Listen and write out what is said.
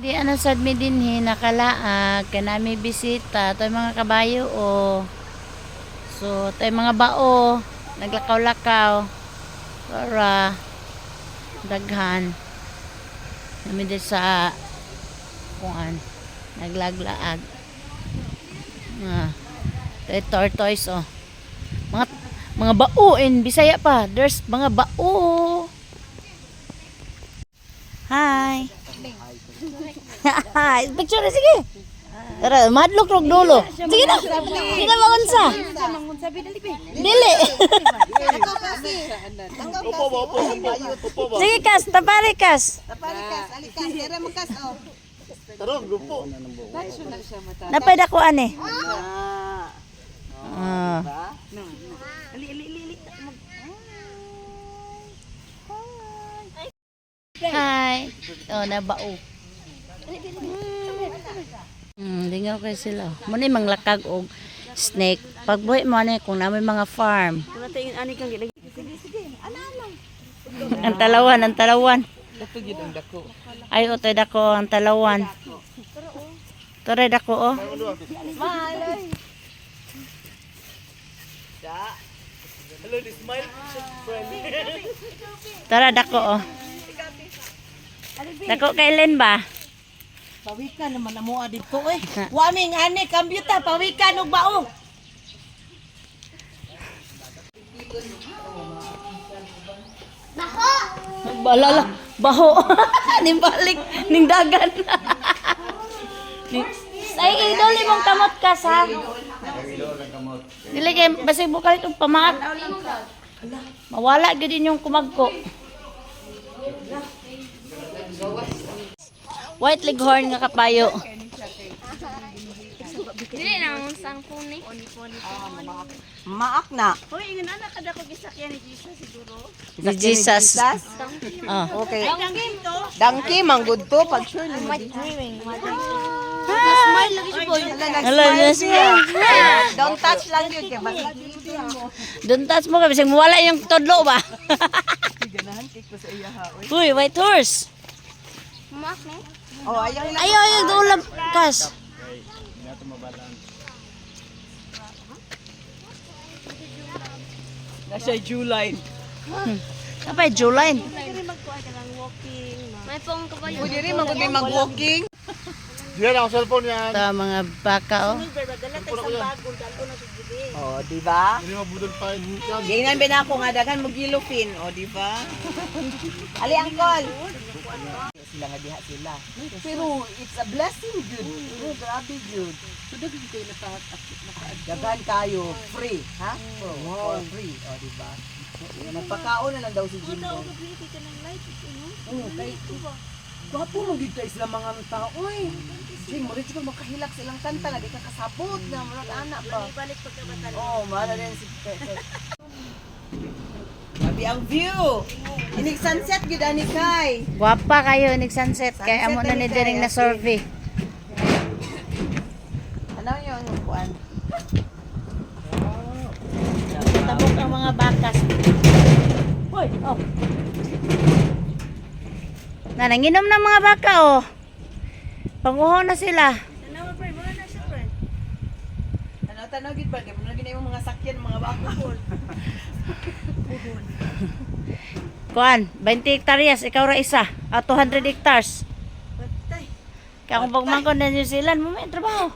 Di ano sad mi dinhi nakalaag kanami bisita toy mga kabayo o. So toy mga bao naglakaw-lakaw para daghan. Nami din sa kuan naglaglaag. Toy tortoise oh. Mga bao in Bisaya pa. There's mga bao. Hi. Hi. Picture na, sige. Tara, madlok rog dulo. Sige na. Sige na maunsa. Dili. Sige kas, tapari kas. Alikas, dere mo kas oh. Tarong grupo. Napay dako ani. Hi. Oh, nabao. Lingaw kay sila. Muna yung manglakag og snake. Pagbuhi mo na kung namin mga farm. Ang talawan, ang talawan. Ay, otoy dako ang talawan. Tore dako oh. Hello, smile. Tara dako oh. Dako kailan ba? Pawikan naman na mo dito eh. Waming ani kambyo ta pawikan og bao. Balala, baho. Ning balik, ning dagan. Ay, idol mong kamot ka sa. Dili kay basig bukal itong pamaak. Mawala gid yung kumagko. White leghorn nga kapayo. Dili na ang sang puni. Maak na. Hoy, ingon ana kada ko gisakyan ni Jesus siguro. Ni Jesus. Oh. Okay. Dangki manggod to pag sure ni mo. Smile lagi si boy. Hello, yes. Don't touch lang yun kay basta. Don't touch mo kasi mawala yung todlo ba? Ganahan kay ko sa iya ha. Uy, white horse. Mak ne. Oh, ayaw na. Ayaw, dulam kas. Nasa July. Kapay July. May pong kabayo. Pwede rin mag-walking. Diyan ang cellphone yan. Ito mga baka oh. Oh, di ba? Hindi mabudol pa. Gingan ba na ako nga daghan mo gilufin, oh, di ba? Ali angkol. Sila nga diha sila. Pero it's a blessing good. Oh, grabe good. So daghan kayo daghan kayo free, ha? For free, oh, di ba? Nagpakaon na lang daw si Jimbo. Oh, kay Gwapo mo dito sila mga tao, oy. Jim, mo rin siguro makahilak silang kanta nga, di ka kasabot na, marag anak pa. Balik pagkabata. Oo, mahal rin si Pepe. Sabi ang view. Inig sunset gid ani kay. Guwapa kayo nig sunset kay amo na ni Sunset diring na kay, survey. Ano yung kuan? Tabok ang mga bakas. Hoy, oh. Nananginom ng mga baka oh. Panguho na sila. Ano tanaw gid ba? Kay mo gid yung mga sakyan mga bako. Kuan, 20 hektaryas, ikaw ra isa. 200 hectares. Kaya kung pagmangkon na New Zealand, mo may trabaho.